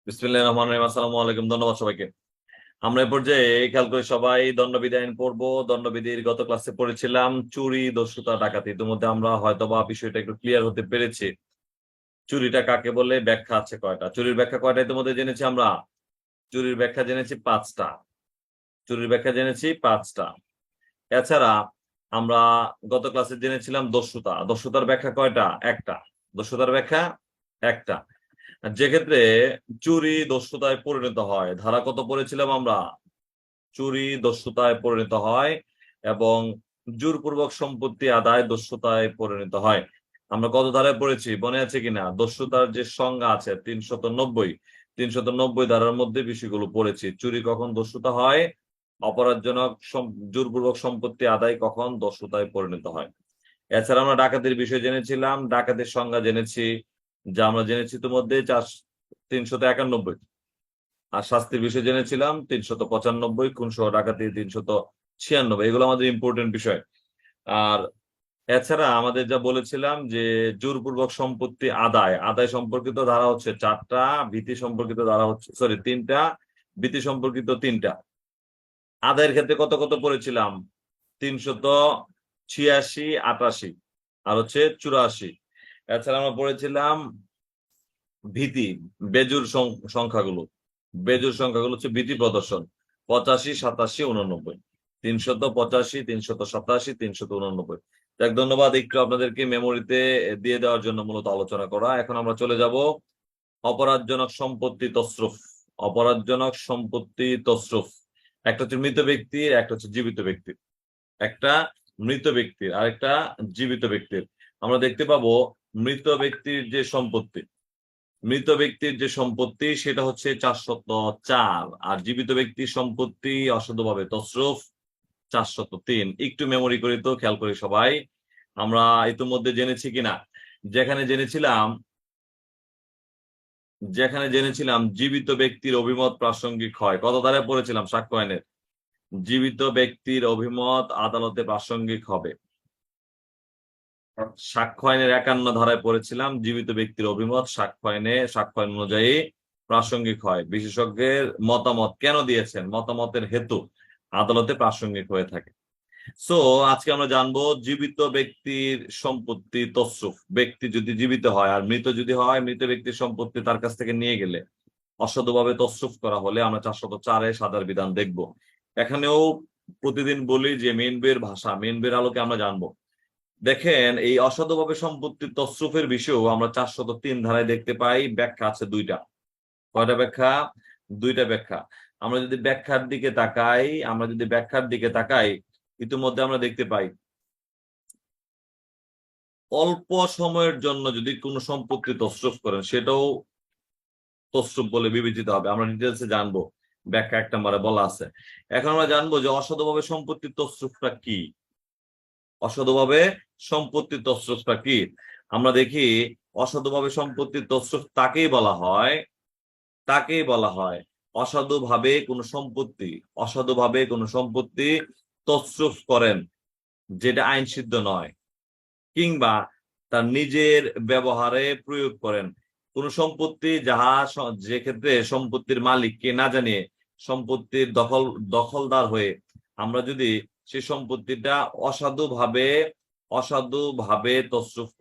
বিসমিল্লাহির রহমানির রহিম। আসসালামু আলাইকুম। ধন্যবাদ সবাইকে। আমরা এ পর্যায়ে খেয়াল করে সবাই দণ্ডবিধি আইন পড়বো। দণ্ডবিধির গত ক্লাসে পড়েছিলাম চুরি, দস্যুতা, ডাকাতি। ইতিমধ্যে আমরা হয়তোবা বিষয়টা একটু ক্লিয়ার হতে পেরেছি। চুরিটা কাকে বলে, ব্যাখ্যা আছে কয়টা, চুরির ব্যাখ্যা কয়টা ইতিমধ্যে জেনেছি আমরা। চুরির ব্যাখ্যা জেনেছি পাঁচটা। চুরির ব্যাখ্যা জেনেছি পাঁচটা। এছাড়া আমরা গত ক্লাসে জেনেছিলাম দস্যুতা। দস্যুতার ব্যাখ্যা কয়টা? একটা। দস্যুতার ব্যাখ্যা একটা। যে ক্ষেত্রে চুরি দস্যুতায় পরিণত হয়, ধারা কত পড়েছিলাম আমরা? চুরি দস্যুতায় পরিণত হয় এবং জোরপূর্বক সম্পত্তি আদায় দস্যুতায় পরিণত হয়। আমরা কত ধারায় পড়েছি মনে আছে কিনা? দস্যুতার যে সংজ্ঞা আছে 390, 390 ধারার মধ্যে বিষয়গুলো পড়েছি। চুরি কখন দস্যুতা হয়, অপরাধজনক জোরপূর্বক সম্পত্তি আদায় কখন দস্যুতায় পরিণত হয়। এছাড়া আমরা ডাকাতির বিষয় জেনেছিলাম, ডাকাতির সংজ্ঞা জেনেছি, যা আমরা জেনেছি মধ্যে 391। আর শাস্তির বিষয় জেনেছিলাম 395, খুন সহ ডাকাতি 396। এগুলো আমাদের ইম্পর্টেন্ট বিষয়। আর এছাড়া আমাদের যা বলেছিলাম যে জোরপূর্বক সম্পত্তি আদায়, আদায় সম্পর্কিত ধারা হচ্ছে 4টা, ভীতি সম্পর্কিত ধারা হচ্ছে 3টা, ভীতি সম্পর্কিত 3টা। আদায়ের ক্ষেত্রে কত কত পড়েছিলাম? 386, 88 আর হচ্ছে 84। এছাড়া আমরা পড়েছিলাম ভীতি, বেজুর সংখ্যাগুলো। বেজুর সংখ্যাগুলো হচ্ছে ভীতি প্রদর্শন 85, 87, 89। 385, 387, 389। দেখ, ধন্যবাদ একটু আপনাদেরকে মেমোরিতে দিয়ে দেওয়ার জন্য মূলত আলোচনা করা। এখন আমরা চলে যাব অপরাধজনক সম্পত্তি তসরুফ। অপরাধজনক সম্পত্তি তসরুফ, একটা হচ্ছে মৃত ব্যক্তির, একটা হচ্ছে জীবিত ব্যক্তির। একটা মৃত ব্যক্তির আর একটা জীবিত ব্যক্তির। আমরা দেখতে পাবো মৃত ব্যক্তির যে সম্পত্তি, মৃত ব্যক্তির যে সম্পত্তি সেটা হচ্ছে 404, আর জীবিত ব্যক্তির সম্পত্তি অসাধুভাবে তসরুফ 403। একটু মেমোরি করি তো, খেয়াল করি সবাই। আমরা ইতিমধ্যে জেনেছি কিনা, যেখানে জেনেছিলাম যেখানে জেনেছিলাম জীবিত ব্যক্তির অভিমত প্রাসঙ্গিক হয়, কত ধারায় পড়েছিলাম? সাক্ষ্য আইনের জীবিত ব্যক্তির অভিমত আদালতে প্রাসঙ্গিক হবে। সাক্ষ্য আইনের 51 ধারায় পড়েছিলাম জীবিত ব্যক্তির অভিমত সাক্ষ্য আইন অনুযায়ী প্রাসঙ্গিক হয়। বিশেষজ্ঞের মতামত কেন দিয়েছেন, মতামতের হেতু আদালতে প্রাসঙ্গিক হয়ে থাকে। সো আজকে আমরা জানবো জীবিত ব্যক্তির সম্পত্তি তসরুফ। ব্যক্তি যদি জীবিত হয় আর মৃত যদি হয়, মৃত ব্যক্তির সম্পত্তি তার কাছ থেকে নিয়ে গেলে অসাধুভাবে তসরুফ করা হলে আমরা 404-এ সাজার বিধান দেখব। এখানেও প্রতিদিন বলি যে মেইন বইয়ের ভাষা, মেইন বইয়ের আলোকে আমরা জানবো। দেখেন, এই অসাধুভাবে সম্পত্তি তসরুফের বিষয়েও আমরা 403 ধারায় দেখতে পাই ব্যাখ্যা আছে 2টা। কয়টা ব্যাখ্যা? 2টা ব্যাখ্যা। আমরা যদি ব্যাখ্যার দিকে তাকাই, ইতিমধ্যে আমরা দেখতে পাই অল্প সময়ের জন্য যদি কোনো সম্পত্তি তসরুফ করেন সেটাও তসরুফ বলে বিবেচিত হবে। আমরা ডিটেলসে জানবো, ব্যাখ্যা 1 নম্বরে বলা আছে। এখন আমরা জানবো যে অসাধুভাবে সম্পত্তি তসরুফটা কি। অসাধুভাবে সম্পত্তি তসরুফটা কি আমরা দেখি। অসাধুভাবে সম্পত্তি তসরুফ তাকেই বলা হয় অসাধুভাবে কোনো সম্পত্তি তসরুফ করেন যেটা আইন সিদ্ধ নয়, কিংবা তার নিজের ব্যবহারে প্রয়োগ করেন কোন সম্পত্তি যে ক্ষেত্রে সম্পত্তির মালিককে না জানিয়ে সম্পত্তির দখলদার হয়ে আমরা যদি সেই সম্পত্তিটা অসাধুভাবে তসরুফ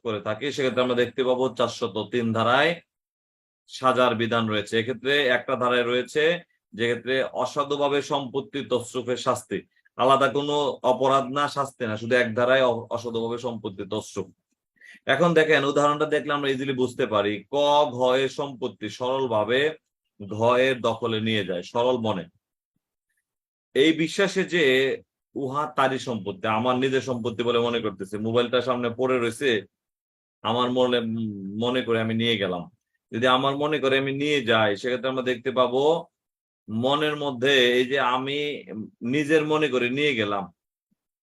করে থাকি সেক্ষেত্রে আমরা দেখতে পাবো 403 ধারায় সাজার বিধান রয়েছে। এক্ষেত্রে একটা ধারায় রয়েছে যেক্ষেত্রে অসাধুভাবে সম্পত্তি তসরুফের শাস্তি, আলাদা কোনো অপরাধ না, শাস্তি না, শুধু এক ধারায় অসাধুভাবে সম্পত্তি তসরুফ। এখন দেখেন, উদাহরণটা দেখলে আমরা ইজিলি বুঝতে পারি। ক, ঘয়ের সম্পত্তি সরলভাবে ঘয়ের দখলে নিয়ে যায়, সরল মনে, এই বিশ্বাসে যে উহা তারই সম্পত্তি, আমার নিজের সম্পত্তি বলে মনে করতেছে। মোবাইলটা সামনে পড়ে রয়েছে, আমার মনে করে আমি নিয়ে গেলাম। যদি আমার মনে করে আমি নিয়ে যাই সেক্ষেত্রে আমরা দেখতে পাবো মনের মধ্যে এই যে আমি নিজের মনে করে নিয়ে গেলাম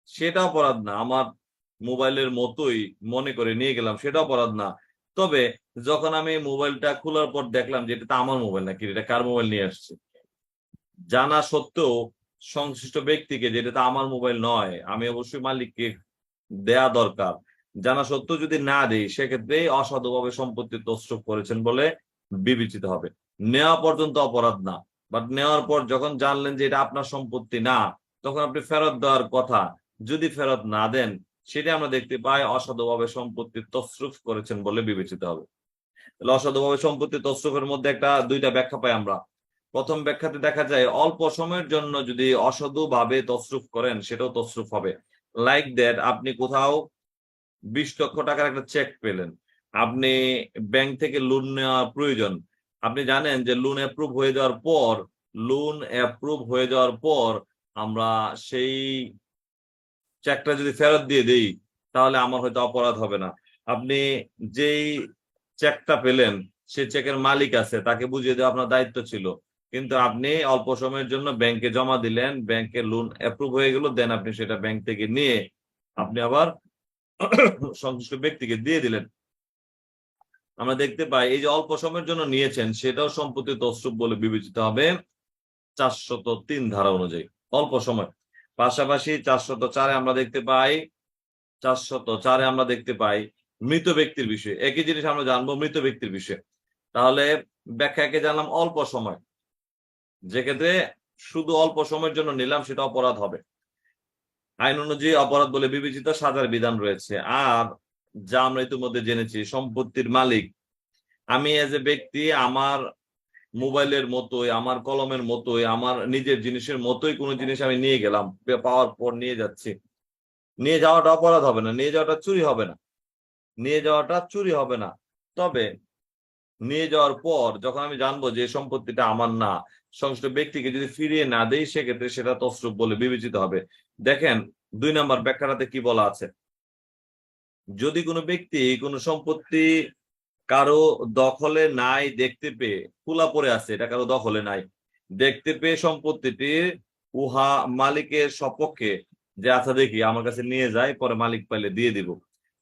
সেটা অপরাধ না, আমার মোবাইলের মতোই মনে করে নিয়ে গেলাম সেটা অপরাধ না। তবে যখন আমি মোবাইলটা খোলার পর দেখলাম যে এটা তো আমার মোবাইল নাকি, এটা কার মোবাইল নিয়ে আসছে, জানা সত্ত্বেও সংশ্লিষ্ট ব্যক্তিকে যেটা তো আমার মোবাইল নয়, আমি অবশ্যই মালিককে দেয়া দরকার জানা সত্ত্বেও যদি না দেই সেক্ষেত্রে অসাধুভাবে সম্পত্তি তছরূপ করেছেন বলে বিবেচিত হবে। নেওয়া পর্যন্ত অপরাধ না, বাট নেওয়ার পর যখন জানলেন যে এটা আপনার সম্পত্তি না, তখন আপনি ফেরত দেওয়ার কথা, যদি ফেরত না দেন সেটা আমরা দেখতে পাই অসাধুভাবে সম্পত্তি তছরূপ করেছেন বলে বিবেচিত হবে। তাহলে অসাধুভাবে সম্পত্তি তছরূপের মধ্যে দুইটা ব্যাখ্যা পাই আমরা। প্রথম ব্যাখ্যাতে দেখা যায় অল্প সময়ের জন্য যদি অসাধুভাবে তছরূপ করেন সেটাও তছরূপ হবে। লাইক দ্যাট, আপনি কোথাও 20 লক্ষ টাকার একটা চেক পেলেন, আপনি ব্যাংক থেকে লোন নেওয়া প্রয়োজন, আপনি জানেন যে লোন অ্যাপ্রুভ হয়ে যাওয়ার পর আমরা সেই চেকটা যদি ফেরত দিয়ে দেই তাহলে আমার হয়তো অপরাধ হবে না। আপনি যেই চেকটা পেলেন সেই চেকের মালিক আছে, তাকে বুঝিয়ে দেওয়া আপনার দায়িত্ব ছিল, কিন্তু আপনি অল্প সময়ের জন্য ব্যাংকে জমা দিলেন, ব্যাংকে লোন অ্যাপ্রুভ হয়ে গেল, দেন আপনি সেটা ব্যাংক থেকে নিয়ে আপনি আবার সংশ্লিষ্ট ব্যক্তিকে দিয়ে দিলেন। আমরা দেখতে পাই এই যে অল্প সময়ের জন্য নিয়েছেন সেটাও সম্পত্তি তছরূপ বলে বিবেচিত হবে 403 ধারা অনুযায়ী, অল্প সময়। পাশাপাশি 404-এ আমরা দেখতে পাই মৃত ব্যক্তির বিষয়ে একই জিনিস আমরা জানবো, মৃত ব্যক্তির বিষয়ে। তাহলে ব্যাখ্যাকে জানলাম অল্প সময়, যে ক্ষেত্রে শুধু অল্প সময়ের জন্য নিলাম সেটা অপরাধ হবে, আইন অনুযায়ী অপরাধ বলে বিবেচিত, সাজার বিধান রয়েছে। আর যা আমরা ইতিমধ্যে জেনেছি, সম্পত্তির মালিক আমি এজ এ ব্যক্তি, আমার মোবাইলের মতোই, আমার কলমের মতোই, আমার নিজের জিনিসের মতোই কোনো জিনিস আমি নিয়ে গেলাম, পাওয়ার পর নিয়ে যাচ্ছি, নিয়ে যাওয়াটা অপরাধ হবে না, নিয়ে যাওয়াটা চুরি হবে না। তবে নিয়ে যাওয়ার পর যখন আমি জানবো যে সম্পত্তিটা আমার না, সংশ্লিষ্ট ব্যক্তিকে যদি ফিরিয়ে না দেই সেক্ষেত্রে সেটা তছরূপ বলে বিবেচিত হবে। দেখেন 2 নম্বর ব্যাখ্যাটাতে কি বলা আছে, যদি কোনো ব্যক্তি কোনো সম্পত্তি কারো দখলে নাই দেখতে পেয়ে, খোলা পড়ে আছে, এটা কারো দখলে নাই, দেখতে পেয়ে সম্পত্তিটি উহা মালিকের সপক্ষে, যে আচ্ছা দেখি আমার কাছে নিয়ে যায়, পরে মালিক পাইলে দিয়ে দিব,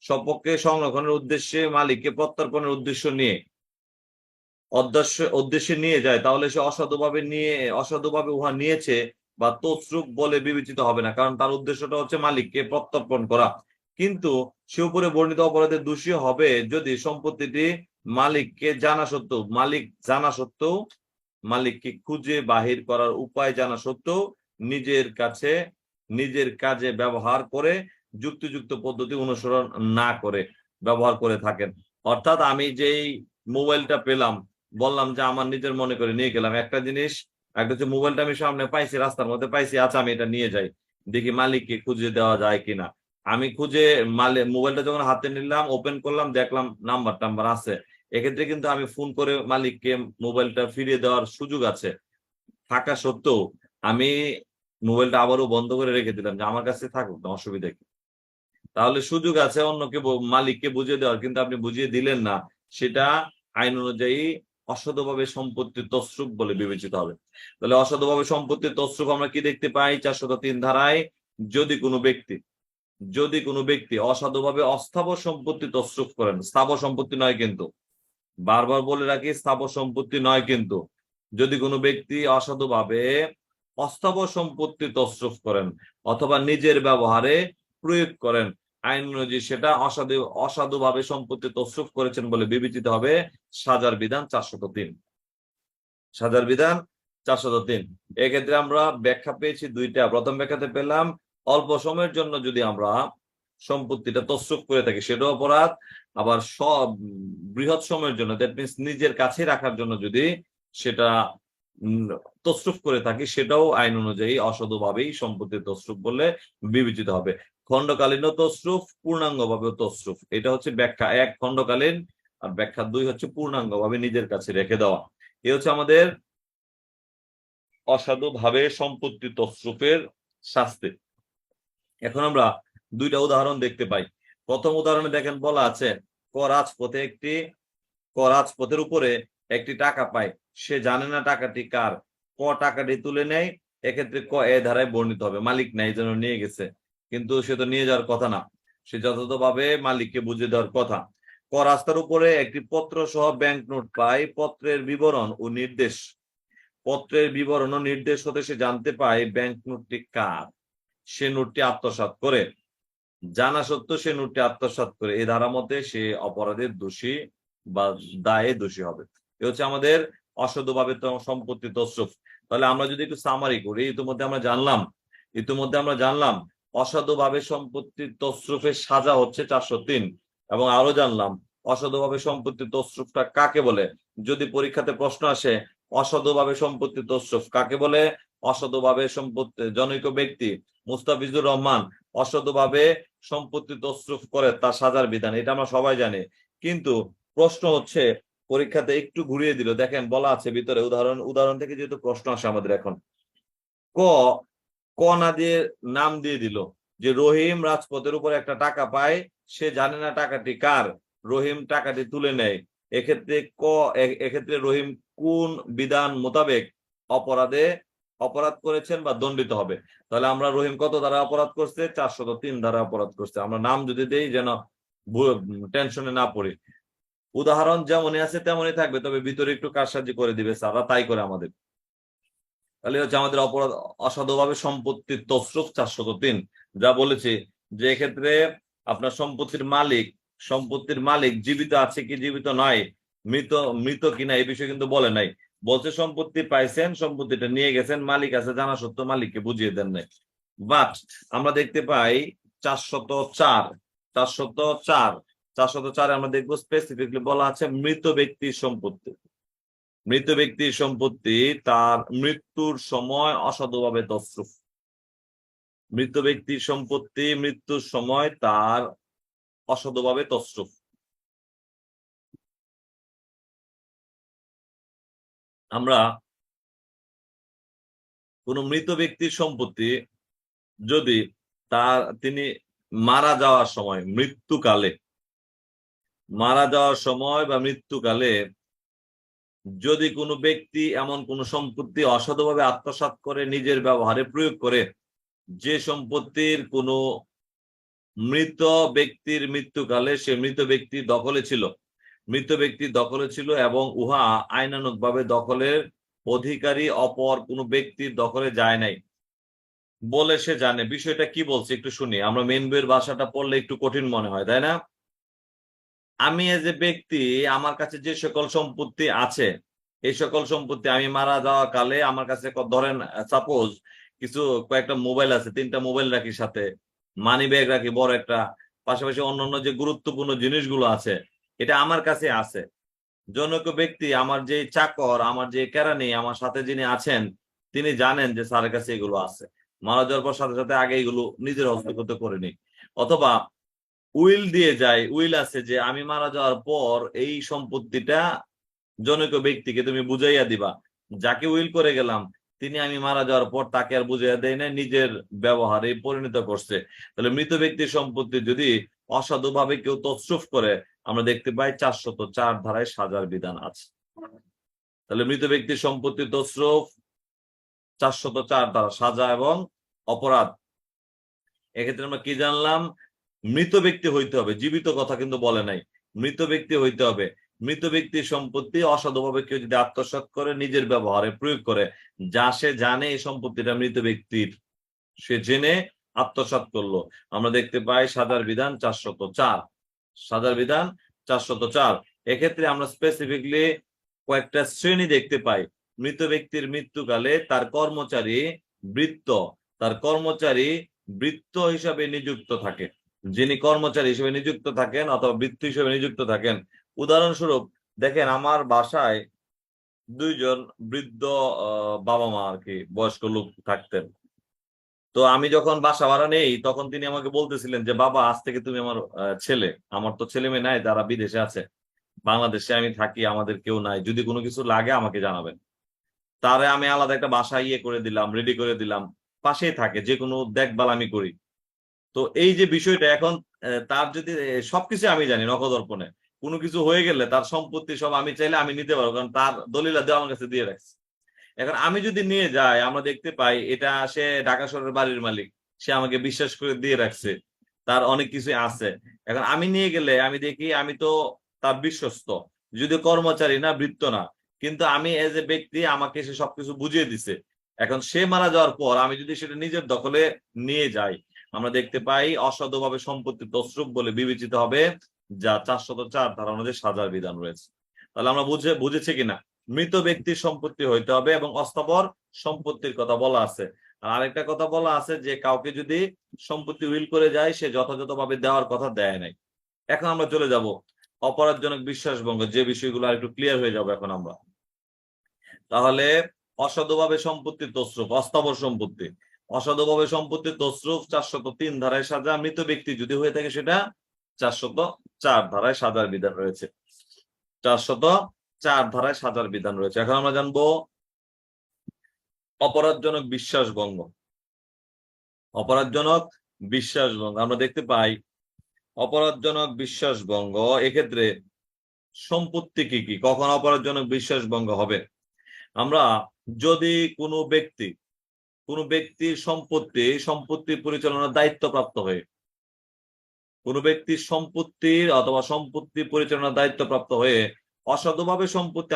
সপক্ষে সংরক্ষণের উদ্দেশ্যে মালিককে প্রত্যর্পণের উদ্দেশ্যে নিয়ে যায়, তাহলে সে অসাধুভাবে উহা নিয়েছে বা তছরূপ বলে বিবেচিত হবে না, কারণ তার উদ্দেশ্যটা হচ্ছে মালিককে প্রত্যর্পণ করা। কিন্তু সে উপরে বর্ণিত অপরাধে দোষী হবে যদি সম্পত্তিটি মালিক জানা সত্ত্বেও, মালিককে খুঁজে বাহির করার উপায় জানা সত্ত্বেও নিজের কাজে ব্যবহার করে যুক্তিযুক্ত পদ্ধতি অনুসরণ না করে ব্যবহার করে থাকেন। অর্থাৎ আমি যেই মোবাইলটা পেলাম, বললাম যে আমার নিজের মনে করে নিয়ে গেলাম একটা জিনিস, একটা হচ্ছে মোবাইলটা আমি সামনে পাইছি, রাস্তার মধ্যে পাইছি, আচ্ছা আমি এটা নিয়ে যাই, দেখি মালিককে খুঁজে দেওয়া যায় কিনা। আমি খুঁজে মোবাইলটা যখন হাতে নিলাম, ওপেন করলাম, দেখলাম নাম্বার টাম্বার আছে, এক্ষেত্রে কিন্তু আমি ফোন করে মালিককে মোবাইলটা ফিরিয়ে দেওয়ার সুযোগ আছে, থাকা সত্ত্বেও আমি মোবাইলটা আবারও বন্ধ করে রেখে দিলাম যে আমার কাছে থাকুক না, অসুবিধা কি। তাহলে সুযোগ আছে অন্যকে মালিককে বুঝিয়ে দেওয়ার, কিন্তু আপনি বুঝিয়ে দিলেন না, সেটা আইন অনুযায়ী অসাধুভাবে সম্পত্তির তছরূপ বলে বিবেচিত হবে। তাহলে অসাধুভাবে সম্পত্তির তছরূপ আমরা কি দেখতে পাই 403 ধারায়, যদি কোনো ব্যক্তি অসাধুভাবে অস্থাবর সম্পত্তি তছরূপ করেন, স্থাবর সম্পত্তি নয় কিন্তু, বারবার বলে রাখি স্থাবর সম্পত্তি নয় কিন্তু, যদি কোনো ব্যক্তি অসাধুভাবে অস্থাবর সম্পত্তি তছরূপ করেন অথবা নিজের ব্যবহারে প্রয়োগ করেন, আইন অনুযায়ী সেটা অসাধুভাবে সম্পত্তি তছরূপ করেছেন বলে বিবেচিত হবে, সাজার বিধান 403। এক্ষেত্রে আমরা ব্যাখ্যা পেয়েছি দুইটা। প্রথম ব্যাখ্যাতে পেলাম অল্প সময়ের জন্য যদি আমরা সম্পত্তিটা তছরূপ করে থাকি সেটাও অপরাধ, আবার সব বৃহৎ সময়ের জন্য, দ্যাট মিনস নিজের কাছে রাখার জন্য যদি সেটা তছরূপ করে থাকি সেটাও আইন অনুযায়ী অসাধুভাবেই সম্পত্তি তছরূপ বলে বিবেচিত হবে। খণ্ডকালীন তছরূপ, পূর্ণাঙ্গভাবে তছরূপ, এটা হচ্ছে ব্যাখ্যা 1 খণ্ডকালীন, আর ব্যাখ্যা 2 হচ্ছে পূর্ণাঙ্গভাবে নিজের কাছে রেখে দেওয়া। এ হচ্ছে আমাদের অসাধুভাবে সম্পত্তি তছরূপের শাস্তি। এখন আমরা দুইটা উদাহরণ দেখতে পাই। প্রথম উদাহরণে দেখেন বলা আছে রাজপথের উপরে একটি টাকা পায়, সে জানে না টাকাটি কার, টাকাটি তুলে নেয়, এক্ষেত্রে এ ধারায় বর্ণিত হবে, মালিক নাই যেন নিয়ে গেছে, কিন্তু সে তো নিয়ে যাওয়ার কথা না, সে যথাযথভাবে মালিককে বুঝিয়ে দেওয়ার কথা। রাস্তার উপরে একটি পত্র সহ ব্যাংক নোট পায়, পত্রের বিবরণ ও নির্দেশ হতে সে জানতে পায় ব্যাংক নোটটি কার, সে নোটটি আত্মসাৎ করে জানা সত্ত্বেও সে নোটটি আত্মসাৎ করে, এই ধারা মতে সে অপরাধের দোষী বা দায়ে দোষী হবে। এ হচ্ছে আমাদের অসাধুভাবে সম্পত্তি তছরুফ। তাহলে আমরা যদি একটু সামারি করি, ইতিমধ্যে আমরা জানলাম অসাধুভাবে সম্পত্তি তছরুফের সাজা হচ্ছে 403, এবং আরো জানলাম অসাধুভাবে সম্পত্তি তছরুফটা কাকে বলে। যদি পরীক্ষাতে প্রশ্ন আসে অসাধুভাবে সম্পত্তি তছরুফ কাকে বলে, অসাধুভাবে সম্পত্তি জনৈক ব্যক্তি মুস্তাফিজুর রহমান অসাধুভাবে সম্পত্তি তছরুফ করে তার সাজার বিধান, এটা আমরা সবাই জানি। কিন্তু প্রশ্ন হচ্ছে পরীক্ষাতে একটু ঘুরিয়ে দিল, দেখেন বলা আছে ভিতরে উদাহরণ থেকে যেহেতু প্রশ্ন আসে আমাদের এখন, ক ক না দিয়ে নাম দিয়ে দিল যে রহিম রাজপথের উপর একটা টাকা পায়, সে জানে না টাকাটি কার, রহিম টাকাটি তুলে নেয়। এক্ষেত্রে রহিম কোন বিধান মোতাবেক অপরাধ করেছেন বা দণ্ডিত হবে। তাহলে আমরা রহিম কত ধারা অপরাধ করছে, 403 ধারা অপরাধ করছে। আমরা নাম যদি দেই যেন টেনশনে না পড়ি। উদাহরণ যেমনই আছে তেমনই থাকবে, তবে ভিতরে একটু কারসাজি করে দিবে স্যাররা, তাই করে আমাদের। তাহলে হচ্ছে আমাদের অপরাধ অসাধুভাবে সম্পত্তির তছরুফ 403, যা বলেছি যে এক্ষেত্রে আপনার সম্পত্তির মালিক জীবিত আছে কি জীবিত নয়, মৃত কিনা এই বিষয়ে কিন্তু বলে নাই। বলছে সম্পত্তি পাইছেন, সম্পত্তিটা নিয়ে গেছেন, মালিক আছে জানা সত্ত্বেও মালিককে বুঝিয়ে দেন নাই। বাট আমরা দেখতে পাই 404 আমরা দেখবো স্পেসিফিকলি বলা আছে মৃত ব্যক্তির সম্পত্তি তার মৃত্যুর সময় অসাধুভাবে তছরুফ। মৃত ব্যক্তির সম্পত্তি মৃত্যুর সময় তার অসাধুভাবে তছরুফ। আমরা কোন মৃত ব্যক্তির সম্পত্তি যদি তিনি মারা যাওয়ার সময় বা মৃত্যুকালে যদি কোনো ব্যক্তি এমন কোন সম্পত্তি অসাধুভাবে আত্মসাৎ করে নিজের ব্যবহারে প্রয়োগ করে, যে সম্পত্তির কোনো মৃত ব্যক্তির মৃত্যুকালে সে মৃত ব্যক্তির দখলে ছিল এবং উহা আইনানুগভাবে দখলের অধিকারী অপর কোনো ব্যক্তির দখলে যায় নাই বলে সে জানে। বিষয়টা কি বলছে একটু শুনি। আমরা মেন বইয়ের ভাষাটা পড়লে একটু কঠিন মনে হয়, তাই না? আমি এজ এ ব্যক্তি আমার কাছে যে সকল সম্পত্তি আছে, এই সকল সম্পত্তি আমি মারা যাওয়া কালে আমার কাছে ধরেন সাপোজ কয়েকটা মোবাইল আছে, 3টা মোবাইল রাখি, সাথে মানি ব্যাগ রাখি বড় একটা, পাশাপাশি অন্যান্য যে গুরুত্বপূর্ণ জিনিসগুলো আছে এটা আমার কাছে আছে। জনৈক ব্যক্তি আমার যে চাকর, আমার যে কেরানি, আমার সাথে যিনি আছেন, তিনি জানেন যে স্যারের কাছে এগুলো আছে। মারা যাওয়ার পর সাথে সাথে আগে এগুলো নিজের হস্তগত করে নি, অথবা উইল দিয়ে যায়, উইল আছে যে আমি মারা যাওয়ার পর এই সম্পত্তিটা জনৈক ব্যক্তিকে তুমি বুঝাইয়া দিবা। যাকে উইল করে গেলাম তিনি আমি মারা যাওয়ার পর তাকে আর বুঝাইয়া দেয় না, নিজের ব্যবহারে পরিণত করছে। তাহলে মৃত ব্যক্তির সম্পত্তি যদি অসাধুভাবে কেউ তছরুফ করে, আমরা দেখতে পাই 404 ধারায় সাজার বিধান আছে। তাহলে মৃত ব্যক্তির সম্পত্তি তছরুফ 404 ধারা সাজা এবং অপরাধ। এক্ষেত্রে আমরা কি জানলাম, মৃত ব্যক্তি হইতে হবে, জীবিত কথা কিন্তু বলে নাই, মৃত ব্যক্তি হইতে হবে। মৃত ব্যক্তির সম্পত্তি অসাধুভাবে কেউ যদি আত্মসাৎ করে নিজের ব্যবহারে প্রয়োগ করে, যা সে জানে এই সম্পত্তিটা মৃত ব্যক্তির, সে জেনে আত্মসাৎ করলো, আমরা দেখতে পাই সাজার বিধান 404। এক্ষেত্রে আমরা স্পেসিফিকলি কয়েকটা শ্রেণী দেখতে পাই। মৃত ব্যক্তির মৃত্যুকালে তার কর্মচারী বৃত্ত হিসাবে নিযুক্ত থাকে, যিনি কর্মচারী হিসেবে নিযুক্ত থাকেন অথবা বৃত্ত হিসেবে নিযুক্ত থাকেন। উদাহরণস্বরূপ দেখেন আমার বাসায় 2জন বৃদ্ধ বাবা মা আর কি বয়স্ক লোক থাকতেন। তো আমি যখন বাসা ভাড়া নেই তখন তিনি আমাকে বলতেছিলেন যে বাবা আজ থেকে তুমি আমার ছেলে, আমার তো ছেলে মেয়ে নাই, যারা বিদেশে আছে, বাংলাদেশে আমি থাকি, আমাদের কেউ নাই, যদি কোনো কিছু লাগে আমাকে জানাবেন। তারে আমি আলাদা একটা বাসা করে দিলাম, রেডি করে দিলাম, পাশেই থাকে, যে কোনো দেখভাল আমি করি। তো এই যে বিষয়টা এখন তার যদি সবকিছু আমি জানি নখদর্পণে, কোনো কিছু হয়ে গেলে তার সম্পত্তি সব আমি চাইলে আমি নিতে পারবো, কারণ তার দলিল দিয়ে আমার কাছে দিয়ে রাখছে। এখন আমি যদি নিয়ে যাই, আমরা দেখতে পাই এটা সে ঢাকা শহরের বাড়ির মালিক, সে আমাকে বিশ্বাস করে দিয়ে রাখছে, তার অনেক কিছু আছে। এখন আমি নিয়ে গেলে আমি দেখি আমি তো তার বিশ্বস্ত, যদি কর্মচারী না, বৃত্ত না, কিন্তু আমি এজ এ ব্যক্তি আমাকে সে সবকিছু বুঝিয়ে দিছে। এখন সে মারা যাওয়ার পর আমি যদি সেটা নিজের দখলে নিয়ে যাই, আমরা দেখতে পাই অসাধুভাবে সম্পত্তি তসরুপ বলে বিবেচিত হবে, যা 404 ধারা অনুযায়ী সাজার বিধান রয়েছে। তাহলে আমরা বুঝেছি কিনা, মৃত ব্যক্তির সম্পত্তি হইতে হবে এবং অস্থাবর সম্পত্তির কথা বলা আছে। আর আরেকটা কথা বলা আছে যে কাউকে যদি সম্পত্তি উইল করে যায় সে যথাযথভাবে দেওয়ার কথা দেয় নাই। এখন আমরা চলে যাব অপরাধজনক বিশ্বাসভঙ্গ, যে বিষয়গুলো আর একটু ক্লিয়ার হয়ে যাবে এখন আমরা। তাহলে অসাধুভাবে সম্পত্তি তসরুপ, অস্থাবর সম্পত্তি, অসাধুভাবে সম্পত্তি তসরুপ 403 ধারায় সাজা, মৃত ব্যক্তি যদি হয়ে থাকে সেটা 404 ধারায় সাজার বিধান রয়েছে। 404 ধারায় সাজার বিধান রয়েছে। এখন আমরা জানবো অপরাধজনক বিশ্বাসভঙ্গ। অপরাধজনক বিশ্বাসভঙ্গ আমরা দেখতে পাই অপরাধজনক বিশ্বাসভঙ্গ এক্ষেত্রে সম্পত্তি কি কি, কখন অপরাধজনক বিশ্বাসভঙ্গ হবে। আমরা যদি কোনো ব্যক্তির সম্পত্তি পরিচালনার দায়িত্বপ্রাপ্ত হয়ে, কোনো ব্যক্তির সম্পত্তির অথবা সম্পত্তি পরিচালনার দায়িত্বপ্রাপ্ত হয়ে অসাধুভাবে সম্পত্তি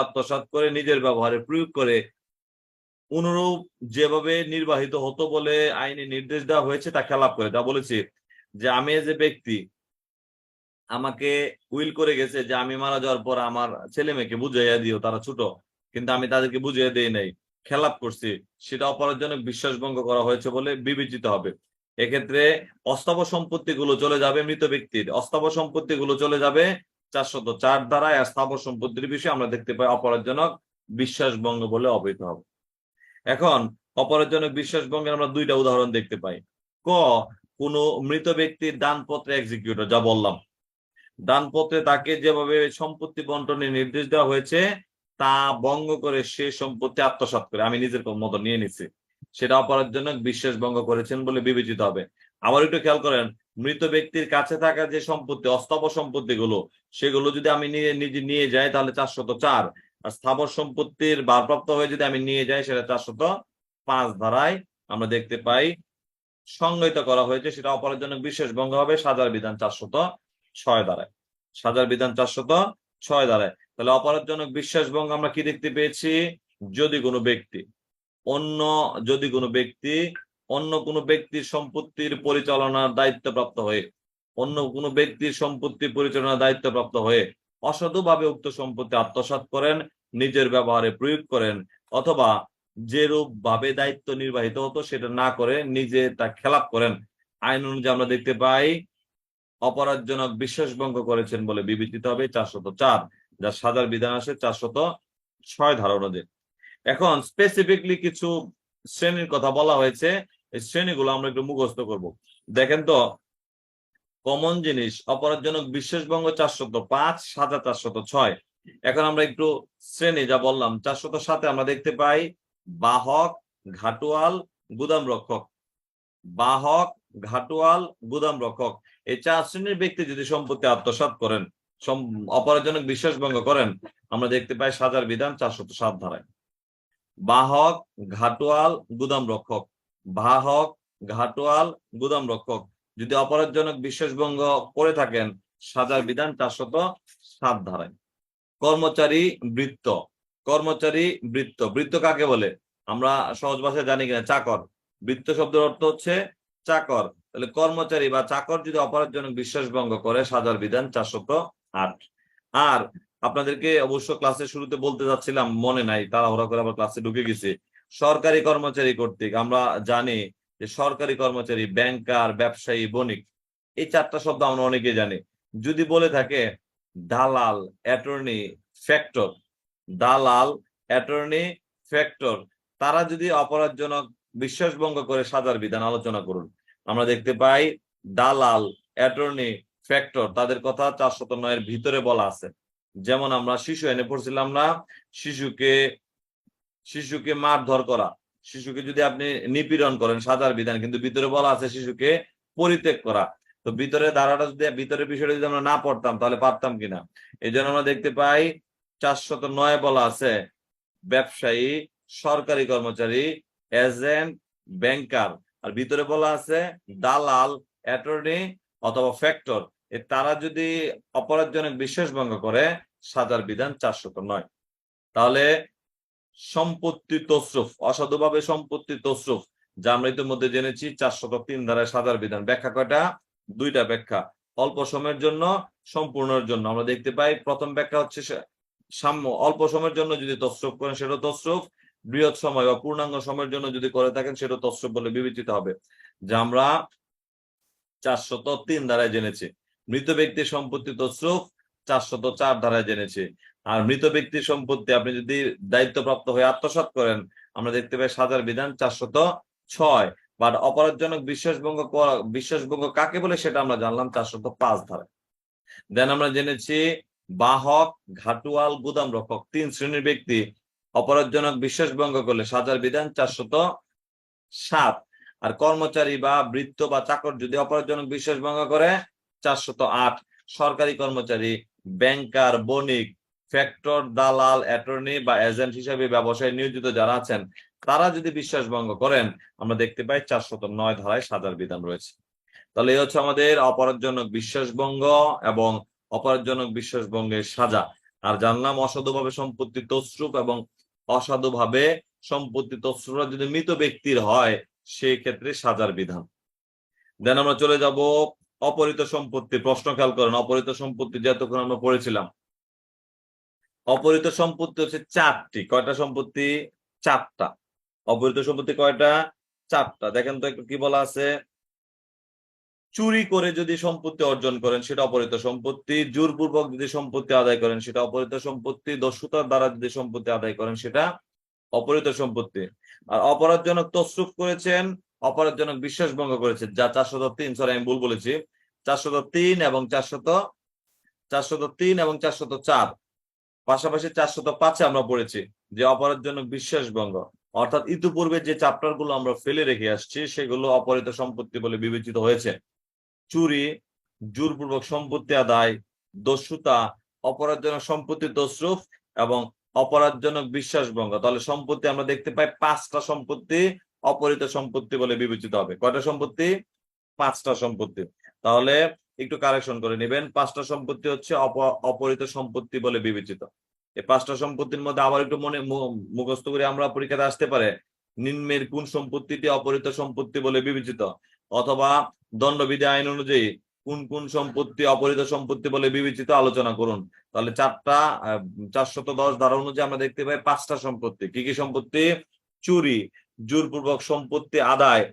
আত্মসাৎ করে নিজের ব্যবহারে প্রয়োগ করে অনুরূপ যেভাবে নির্বাহিত হতো বলে আইনে নির্দেশ দেওয়া হয়েছে তা খেলাপ করে। তা বলেছি যে আমি যে ব্যক্তি আমাকে উইল করে গেছে যে আমি মারা যাওয়ার পর আমার ছেলে মেয়েকে বুঝাইয়া দিও, তারা ছোট, কিন্তু আমি তাদেরকে বুঝিয়ে দেই নাই, খেলাপ করছি, সেটা অপরাধজনক বিশ্বাসভঙ্গ করা হয়েছে বলে বিবেচিত হবে। এক্ষেত্রে অস্থাবর সম্পত্তি গুলো চলে যাবে মৃত ব্যক্তির, অস্থাবর সম্পত্তি গুলো চলে যাবে 404 ধারায়। আর স্থাবর সম্পত্তির বিষয়ে আমরা দেখতে পাই অপরাধজনক বিশ্বাসভঙ্গ বলে অবহিত হবে। এখন অপরাধজনক বিশ্বাসভঙ্গের আমরা দুইটা উদাহরণ দেখতে পাই। কোনো মৃত ব্যক্তির দানপত্রে এক্সিকিউটর, যা বললাম, দানপত্রে তাকে যেভাবে সম্পত্তি বন্টনের নির্দেশ দেওয়া হয়েছে তা ভঙ্গ করে সে সম্পত্তি আত্মসাৎ করে আমি নিজের মতো নিয়ে নিছি, সেটা অপরাধজনক বিশ্বাসভঙ্গ করেছেন বলে বিবেচিত হবে। আবার একটু খেয়াল করেন, মৃত ব্যক্তির কাছে থাকা যে সম্পত্তি, অস্থাবর সম্পত্তি গুলো, সেগুলো যদি আমি নিজে নিয়ে যাই তাহলে 404, আর স্থাবর সম্পত্তির ভারপ্রাপ্ত হয়ে যদি আমি নিয়ে যাই সেটা 405 ধারায় আমরা দেখতে পাই সংজ্ঞায়িত করা হয়েছে, সেটা অপরাধজনক বিশ্বাসভঙ্গ হবে সাজার বিধান 406 ধারায়। সাজার বিধান 406 ধারায়। তাহলে অপরাধজনক বিশ্বাসভঙ্গ আমরা কি দেখতে পেয়েছি, যদি কোনো ব্যক্তি অন্য কোনো ব্যক্তির সম্পত্তির পরিচালনার দায়িত্বপ্রাপ্ত হয়ে অসাধুভাবে উক্ত সম্পত্তি আত্মসাৎ করেন, নিজের ব্যবহারে প্রয়োগ করেন, অথবা যেরূপ ভাবে দায়িত্ব নির্বাহিত হতো সেটা না করে নিজে তা খেলাপ করেন, আইন অনুযায়ী আমরা দেখতে পাই অপরাধজনক বিশ্বাসভঙ্গ করেছেন বলে বিবেচিত হবে 404, যার সাজার বিধান আসে 406 ধারা অনুযায়ী। এখন স্পেসিফিকলি কিছু শ্রেণীর কথা বলা হয়েছে, এই শ্রেণীগুলো আমরা একটু মুখস্থ করব। দেখেন তো, কমন জিনিস অপরাধজনক বিশ্বাসভঙ্গ 405, সাজা 406। এখন আমরা একটু শ্রেণী যা বললাম 407 আমরা দেখতে পাই বাহক, ঘাটুয়াল, গুদাম রক্ষক। বাহক, ঘাটুয়াল, গুদাম রক্ষক, এই 4 শ্রেণীর ব্যক্তি যদি সম্পত্তি আত্মসাৎ করেন, অপরাধজনক বিশ্বাসভঙ্গ করেন, আমরা দেখতে পাই সাজার বিধান 407 ধারায়। বাহক, ঘাটুয়াল, গুদাম রক্ষক, বাহক, ঘাটুয়াল, গুদাম রক্ষক যদি অপরাধজনক বিশ্বাসভঙ্গ করে থাকেন সাজার বিধান 407 ধারায়। কর্মচারী বৃত্ত, বৃত্ত কাকে বলে আমরা সহজ ভাষায় জানি কিনা, চাকর। বৃত্ত শব্দের অর্থ হচ্ছে চাকর। তাহলে কর্মচারী বা চাকর যদি অপরাধজনক বিশ্বাসভঙ্গ করে সাজার বিধান 408। আর আপনাদেরকে অবশ্য ক্লাসের শুরুতে বলতে যাচ্ছিলাম, মনে নাই, তাড়াহুড়া করে আবার ক্লাসে ঢুকে গেছি। সরকারি কর্মচারী কর্তৃক আমরা জানি যে সরকারি কর্মচারী, ব্যাংকার, ব্যবসায়ী, বণিক, এই 4টা শব্দ আমরা অনেকে জানি। যদি বলে থাকে দালাল, অ্যাটর্নি, ফ্যাক্টর, দালাল, অ্যাটর্নি, ফ্যাক্টর, তারা যদি অপরাধজনক বিশ্বাসভঙ্গ করে সাজার বিধান আলোচনা করুন। আমরা দেখতে পাই দালাল, অ্যাটর্নি, ফ্যাক্টর তাদের কথা 409 ভিতরে বলা আছে। যেমন আমরা শিশু এনে পড়ছিলাম না, শিশুকে মারধর করা, শিশুকে যদি আপনি নিপীড়ন করেন সাজার বিধান, কিন্তু ভিতরে বলা আছে শিশুকে পরিত্যাগ করা। তো ভিতরে ধারাটা যদি, ভিতরের বিষয়টা যদি আমরা না পড়তাম তাহলে পারতাম কিনা। এই জন্য আমরা দেখতে পাই 409 বলা আছে ব্যবসায়ী, সরকারি কর্মচারী, এজেন্ট, ব্যাংকার, আর ভিতরে বলা আছে দালাল, অ্যাটর্নি অথবা ফ্যাক্টর, তারা যদি অপরাধজনক বিশ্বাসভঙ্গ করে সাজার বিধান 409। তাহলে সম্পত্তি তসরুফ, অসাধুভাবে সম্পত্তি তসরুফ যা আমরা ইতিমধ্যে জেনেছি 403 ধারায় সাজার বিধান। ব্যাখ্যা কয়টা? দুইটা ব্যাখ্যা, অল্প সময়ের জন্য, সম্পূর্ণের জন্য। আমরা দেখতে পাই প্রথম ব্যাখ্যা হচ্ছে সাম্য, অল্প সময়ের জন্য যদি তসরুফ করেন সেটা তসরুফ, বৃহৎ সময় বা পূর্ণাঙ্গ সময়ের জন্য যদি করে থাকেন সেটা তসরুফ বলে বিবেচিত হবে, যা আমরা 403 ধারায় জেনেছি। মৃত ব্যক্তির সম্পত্তি তসরুফ 404 ধারায় জেনেছি। আর মৃত ব্যক্তির সম্পত্তি আপনি যদি দায়িত্বপ্রাপ্ত হয়ে আত্মসাৎ করেন, আমরা দেখতে পাই সাজার বিধান 406। বাট অপরাধজনক বিশ্বাসভঙ্গ কাকে বলে সেটা আমরা জানলাম 405 ধারায়। দেন আমরা জেনেছি বাহক, ঘাটুয়াল, গুদাম রক্ষক 3 শ্রেণীর ব্যক্তি অপরাধজনক বিশ্বাসভঙ্গ করলে সাজার বিধান 407। আর কর্মচারী বা বৃত্ত বা চাকর যদি অপরাধজনক বিশ্বাসভঙ্গ করে 408। সরকারি কর্মচারী, ব্যাংকার, বণিক, ফ্যাক্টর, দালাল, অ্যাটর্নি বা এজেন্ট হিসেবে ব্যবসায় নিয়োজিত যারা আছেন তারা যদি বিশ্বাসভঙ্গ করেন, আমরা দেখতে পাই 409 ধারায় সাজার বিধান রয়েছে। তাহলে এই হচ্ছে আমাদের অপরাধজনক বিশ্বাসভঙ্গ এবং অপরাধজনক বিশ্বাসভঙ্গের সাজা। আর জানলাম অসাধুভাবে সম্পত্তি তসরুপ এবং অসাধুভাবে সম্পত্তি তসরুপ যদি মৃত ব্যক্তির হয় সেই ক্ষেত্রে সাজার বিধান। দেন আমরা চলে যাব অপহৃত সম্পত্তি। প্রশ্ন খেয়াল করেন, অপহৃত সম্পত্তি যতক্ষণ আমরা পড়েছিলাম, অপহৃত সম্পত্তি হচ্ছে 4টি। কয়টা সম্পত্তি? 4টা। অপহৃত সম্পত্তি কয়টা? 4টা। দেখেন তো একটু কি বলা আছে। চুরি করে যদি সম্পত্তি অর্জন করেন সেটা অপহৃত সম্পত্তি, জোরপূর্বক যদি সম্পত্তি আদায় করেন সেটা অপহৃত সম্পত্তি, দস্যুতার দ্বারা যদি সম্পত্তি আদায় করেন সেটা অপহৃত সম্পত্তি। আর অপরাধজনক তসরুফ করেছেন, অপরাধজনক বিশ্বাসভঙ্গ করেছেন, যা 403, সরি আমি ভুল বলেছি, 403 এবং 404। পাশাপাশি 405-এ আমরা পড়েছি যে অপরাধজনক বিশ্বাসভঙ্গ, অর্থাৎ ইতিপূর্বে যে চ্যাপ্টার গুলো আমরা ফেলে রেখে আসছি সেগুলো অপহৃত সম্পত্তি বলে বিবেচিত হয়েছে। চুরি, জোরপূর্বক সম্পত্তি আদায়, দস্যুতা, অপরাধজনক সম্পত্তি তসরুফ এবং অপরাধজনক বিশ্বাসভঙ্গ। তাহলে সম্পত্তি আমরা দেখতে পাই 5টা সম্পত্তি অপহৃত সম্পত্তি বলে বিবেচিত হবে। কয়টা সম্পত্তি? 5টা সম্পত্তি। তাহলে একটু কারেকশন করে নেবেন, 5টা সম্পত্তি হচ্ছে অপহৃত সম্পত্তি বলে বিবেচিত। এই 5টা সম্পত্তির মধ্যে আবার একটু মনে মুখস্থ করে আমরা পরীক্ষাতে আসতে পারে নিম্নের কোন সম্পত্তিটি অপহৃত সম্পত্তি বলে বিবেচিত, অথবা দণ্ডবিধি আইন অনুযায়ী কোন কোন সম্পত্তি অপহৃত সম্পত্তি বলে বিবেচিত আলোচনা করুন। তাহলে 410 ধারা অনুযায়ী আমরা দেখতে পাই 5টা সম্পত্তি। কি কি সম্পত্তি? চুরি, জোরপূর্বক সম্পত্তি আদায়,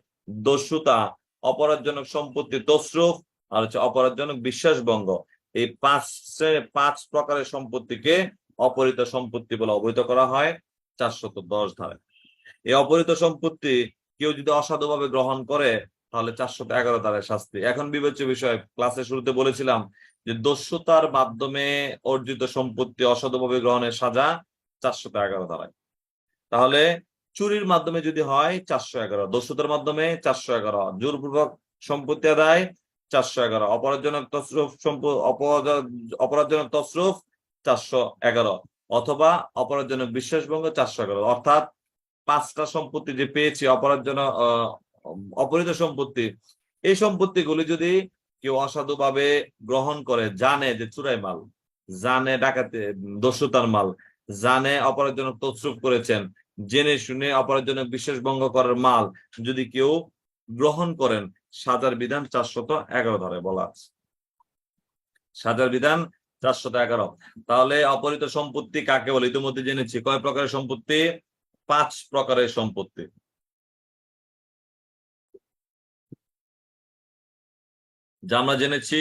দস্যুতা, অপরাধজনক সম্পত্তি তসরুফ আর হচ্ছে অপরাধজনক বিশ্বাসভঙ্গ। এই 5 প্রকারের সম্পত্তিকে অপহৃত সম্পত্তি বলে অবহিত করা হয় 410 ধারায়। এই অপহৃত সম্পত্তি কেউ যদি অসাধুভাবে গ্রহণ করে তাহলে 411 ধারায় শাস্তি। এখন বিবেচ্য বিষয়, ক্লাসের শুরুতে বলেছিলাম যে দস্যুতার মাধ্যমে অর্জিত সম্পত্তি অসাধুভাবে গ্রহণের সাজা 411 ধারায়। তাহলে চুরির মাধ্যমে যদি হয় 411, দস্যুতার মাধ্যমে 411, জোরপূর্বক সম্পত্তি আদায় 411, অপরাধজনক তসরুফ 411, অথবা অপরাধজনক বিশ্বাসভঙ্গ 411। অর্থাৎ 5টা সম্পত্তি যে পেয়েছি অপহৃত সম্পত্তি, এই সম্পত্তিগুলি যদি কেউ অসাধুভাবে গ্রহণ করে, জানে যে চুরাই মাল, জানে ডাকাতি দস্যুতার মাল, জানে অপরাধজনক তসরুফ করেছেন, জেনে শুনে অপরাধজনক বিশ্বাসভঙ্গ করার মাল যদি কেউ গ্রহণ করেন, সাজার বিধান 411 ধারায় বলা আছে। সাজার বিধান 411। তাহলে অপহৃত সম্পত্তি কাকে বলে ইতিমধ্যে জেনেছি। কয় প্রকারের সম্পত্তি? 5 প্রকারের সম্পত্তি। যা আমরা জেনেছি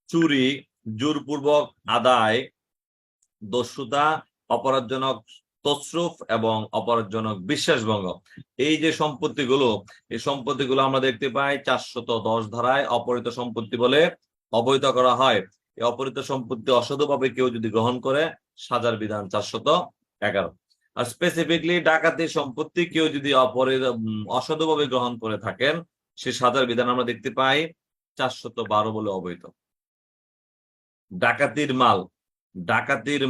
চুরি, জোরপূর্বক আদায়, দস্যুতা, অপরাধজনক তসরুফ এবং অপরাধজনক বিশ্বাসভঙ্গ। এই যে সম্পত্তিগুলো, এই সম্পত্তিগুলো আমরা দেখতে পাই 410 ধারায় অপহৃত সম্পত্তি বলে অবহিত করা হয়। এই অপহৃত সম্পত্তি অসাধুভাবে কেউ যদি গ্রহণ করে সাজার বিধান 411। আর স্পেসিফিকলি ডাকাতির সম্পত্তি কেউ যদি অসাধুভাবে গ্রহণ করে থাকেন সে সাজার বিধান আমরা দেখতে পাই 412 বলে অবহিত। ডাকাতির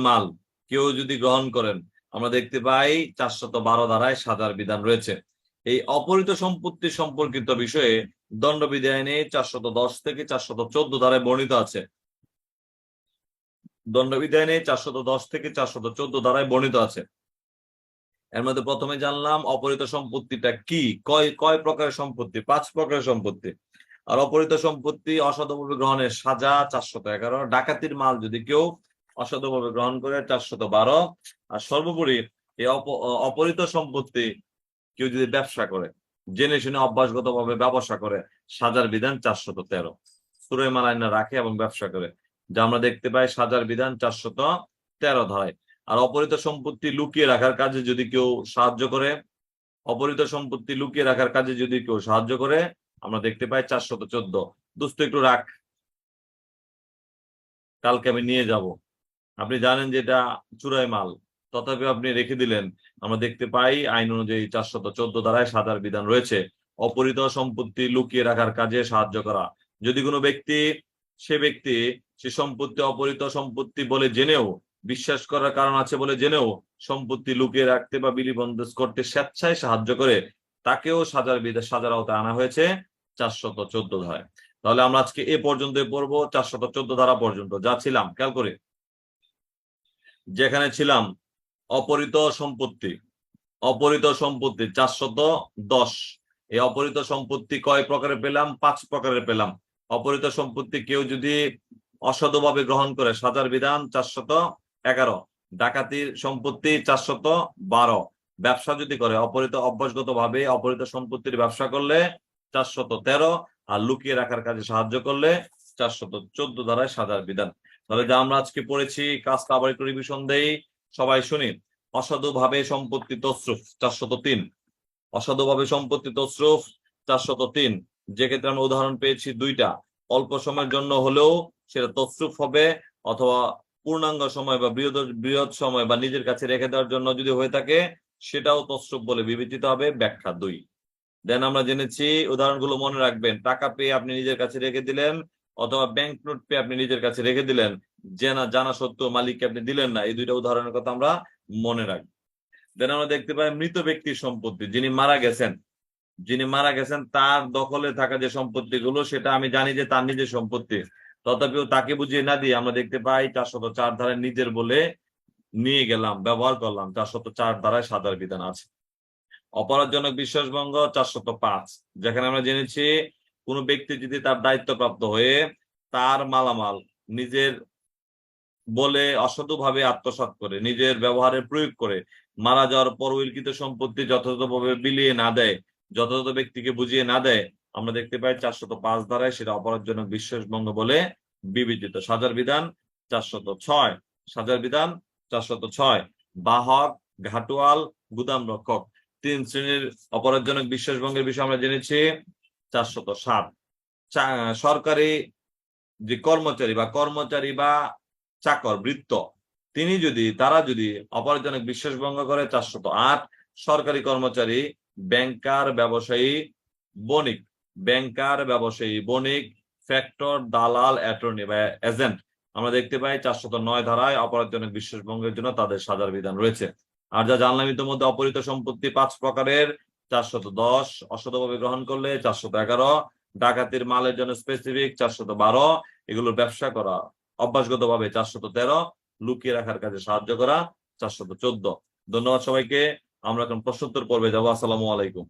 মাল কেউ যদি গ্রহণ করেন আমরা দেখতে পাই 412 ধারায় সাজার বিধান রয়েছে। এই অপহৃত সম্পত্তি সম্পর্কিত বিষয়ে দণ্ডবিধি আইনে 410 থেকে 414 ধারায় বর্ণিত আছে। দণ্ডবিধি আইনে 410 থেকে 414 ধারায় বর্ণিত আছে। এর মধ্যে প্রথমে জানলাম অপহৃত সম্পত্তিটা কি, কয় কয় প্রকারের সম্পত্তি, 5 প্রকারের সম্পত্তি। আর অপহৃত সম্পত্তি অসাধুভাবে গ্রহণের সাজা 411, ডাকাতির মাল যদি কেউ অসাধুভাবে গ্রহণ করে 412, আর সর্বোপরি এই অপহৃত সম্পত্তি কেউ যদি ব্যবসা করে, জেনে শুনে অভ্যাসগতভাবে ব্যবসা করে, সাজার বিধান 413 সূরা মালাইনা রাখে এবং ব্যবসা করে, যা আমরা দেখতে পাই সাজার বিধান 413 ধারায়। আর অপহৃত সম্পত্তি লুকিয়ে রাখার কাজে যদি কেউ সাহায্য করে, অপহৃত সম্পত্তি লুকিয়ে রাখার কাজে যদি কেউ সাহায্য করে, আমরা দেখতে পাই 414। দোস্ত একটু রাখ, কালকে আমি নিয়ে যাব। আপনি জানেন যে এটা চুরাই মাল, তথাপি আপনি রেখে দিলেন। আমরা দেখতে পাই আইন অনুযায়ী 414 ধারায় সাজার বিধান রয়েছে অপহৃত সম্পত্তি লুকিয়ে রাখার কাজে সাহায্য করা। যদি কোনো ব্যক্তি সে সম্পত্তি অপহৃত সম্পত্তি বলে জেনেও, বিশ্বাস করার কারণ আছে বলে জেনেও সম্পত্তি লুকিয়ে রাখতে বা বিলি বন্দোবস্ত করতে স্বেচ্ছায় সাহায্য করে, তাকেও সাজার আওতায় আনা হয়েছে 414 ধারায়। তাহলে আমরা আজকে এ পর্যন্ত পড়বো 414 ধারা পর্যন্ত যা ছিলাম। খেয়াল করে যেখানে ছিলাম অপহৃত সম্পত্তি 410। এই অপহৃত সম্পত্তি কয় প্রকারে পেলাম? 5 প্রকারের পেলাম। অপহৃত সম্পত্তি কেউ যদি অসাধুভাবে গ্রহণ করে, সাজার বিধান 411। ডাকাতির সম্পত্তি 412। ব্যবসা যদি করে, অভ্যাসগত ভাবে অপহৃত সম্পত্তির ব্যবসা করলে 413, আর লুকিয়ে রাখার কাজে সাহায্য করলে 414 ধারায় সাজার বিধান। তাহলে যা আমরা আজকে পড়েছি, কাজটা আবার একটু রিভিশন দেই, সবাই শুনি। অসাধুভাবে সম্পত্তি তসরুফ 403। অসাধুভাবে সম্পত্তি তসরুফ 403, যে ক্ষেত্রে আমরা উদাহরণ পেয়েছি 2টা। অল্প সময়ের জন্য হলেও সেটা তসরুফ হবে, অথবা পূর্ণাঙ্গ সময় বা বৃহৎ সময় বা নিজের কাছে রেখে দেওয়ার জন্য যদি হয়ে থাকে, সেটাও তসরুফ বলে বিবেচিত হবে। ব্যাখ্যা 2। দেন আমরা জেনেছি, উদাহরণগুলো মনে রাখবেন। টাকা পেয়ে আপনি নিজের কাছে রেখে দিলেন, অথবা ব্যাংক নোট পেয়ে আপনি নিজের কাছে রেখে দিলেন, জানা সত্ত্বেও মালিককে আপনি দিলেন না। এই 2টা উদাহরণের কথা আমরা মনে রাখবো। দেন আমরা দেখতে পাই মৃত ব্যক্তির সম্পত্তি। যিনি মারা গেছেন তার দখলে থাকা যে সম্পত্তিগুলো, সেটা আমি জানি যে তার নিজের সম্পত্তি, তথাপিও তাকে বুঝিয়ে না দিয়ে আমরা দেখতে পাই 404 ধারায় নিজের বলে নিয়ে গেলাম, ব্যবহার করলাম। 404 ধারায় সাজার বিধান আছে। অপরাধজনক বিশ্বাসভঙ্গ 405, যেখানে আমরা জেনেছি কোন ব্যক্তি যদি তার দায়িত্বপ্রাপ্ত হয়ে তার মালামাল নিজের বলে অসাধুভাবে আত্মসাৎ করে, নিজের ব্যবহারে প্রয়োগ করে, মারা যাওয়ার পর উইলকিত সম্পত্তি যথাযথভাবে বিলিয়ে না দেয়, যথাযথ ব্যক্তিকে বুঝিয়ে না দেয়, আমরা দেখতে পাই 405 ধারায় সেটা অপরাধজনক বিশ্বাসভঙ্গ বলে বিবেচিত। সাজার বিধান 406। সাজার বিধান 406। বাহক, ঘাটুয়াল, গুদাম রক্ষক 3 শ্রেণীর অপরাধজনক বিশ্বাসভঙ্গের বিষয়ে আমরা জেনেছি 407। সরকারি যে কর্মচারী বা চাকর, বৃত্ত, তারা যদি অপরাধজনক বিশ্বাসভঙ্গ করে 408। সরকারি কর্মচারী, ব্যাংকার, ব্যবসায়ী, বণিক, ফ্যাক্টর, দালাল, অ্যাটর্নি বা এজেন্ট, আমরা দেখতে পাই 409 ধারায় অপরাধজনক বিশ্বাসভঙ্গের জন্য তাদের সাজার বিধান রয়েছে। আর যা জানলাম ইতিমধ্যে, অপহৃত সম্পত্তি 5 প্রকারের। 410 অসাধুভাবে গ্রহণ করলে, 411 ডাকাতির মালের জন্য স্পেসিফিক, 412 এগুলোর ব্যবসা করা অভ্যাসগতভাবে, 413 লুকিয়ে রাখার কাজে সাহায্য করা, 414। ধন্যবাদ সবাইকে। আমরা এখন প্রশ্নোত্তর পর্বে যাবো। আসসালামু আলাইকুম।